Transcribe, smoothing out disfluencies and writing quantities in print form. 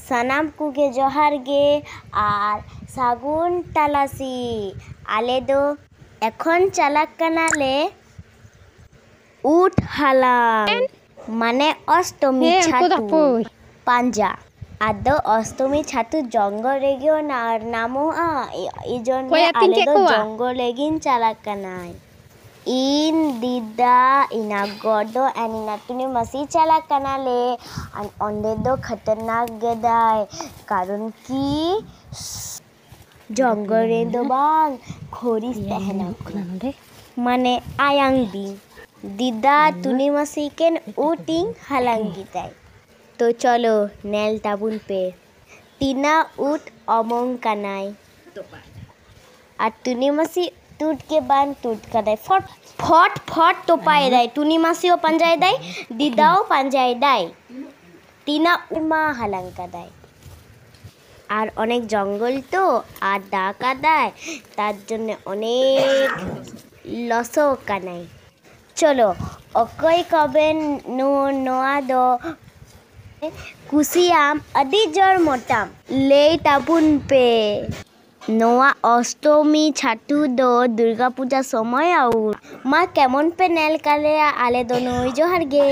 ᱥᱟᱱᱟᱢ ᱠᱚᱜᱮ ᱡᱚᱦᱟᱨ ᱜᱮ ᱟᱨ ᱥᱟᱹᱜᱩᱱ ᱛᱟᱞᱟᱥᱤ ᱟᱞᱮ ᱫᱚ ᱮᱠᱷᱚᱱ ᱪᱟᱞᱟᱜ ᱠᱟᱱᱟᱞᱮ ᱩᱴ ᱦᱟᱞᱟᱝ ᱢᱟᱱᱮ ᱚᱥᱴᱚᱢᱤ ᱪᱷᱟᱛᱩ ᱯᱟᱸᱡᱟ। ᱟᱫᱚ ᱚᱥᱴᱚᱢᱤ ᱪᱷᱟᱛᱩ ᱡᱚᱝᱜᱚᱞ ᱨᱮᱜᱮ ᱧᱟᱢᱚᱜᱼᱟ। ᱮᱭ ᱡᱚᱱᱱᱮ ᱟᱞᱮ ᱫᱚ ᱡᱚᱝᱜᱚᱞ ᱨᱮᱜᱤᱧ ᱪᱟᱞᱟᱜ ᱠᱟᱱᱟ। ᱤᱧ ᱫᱤᱫᱟ ᱤᱧᱟ ᱜᱚᱜᱚ ᱟᱨ ᱤᱧ ᱱᱟᱛᱩᱱᱤ ᱢᱟᱥᱤ ᱪᱟᱞᱟᱜ ᱠᱟᱱᱟᱞᱮ ᱟᱨ ᱚᱸᱰᱮ ᱫᱚ ᱠᱷᱟᱛᱟᱨᱱᱟᱠ ᱜᱮᱫᱟᱭ ᱠᱟᱨᱚᱱ ᱠᱤ ᱡᱚᱝᱜᱚᱞ ᱨᱮᱫᱚ ᱵᱟᱝ ᱠᱷᱚᱨᱤᱥ ᱛᱟᱦᱮᱱᱟ ᱢᱟᱱᱮ ᱟᱭᱟᱝ ᱫᱤᱱ দিদা টুনি মাসিকেন উটিং হালাঙ্গিতাই তো চলো নেল তাবুন পে টিনা উট অমং কানাই আর টুনি মাসি টুট के बान टूट কাদাই ফট ফট ফট তোপায় দেয় টুনি মাসিও পাঞ্জায় দেয় দিদাও পাঞ্জায় দেয় টিনা উমা হালাং কাদাই আর অনেক জঙ্গল তো আর দা কাদায় তার জন্য অনেক লসও কানাই চলো অকয় কবেন নোয়া দো কুসিয়াম আদি জোর মোটাম লেই তাবুন পে নোয়া অষ্টমী ছাতু দো দুর্গা পূজা সময় আউ মা কেমন পে নেল কালে আলে দো নই জোহার গে।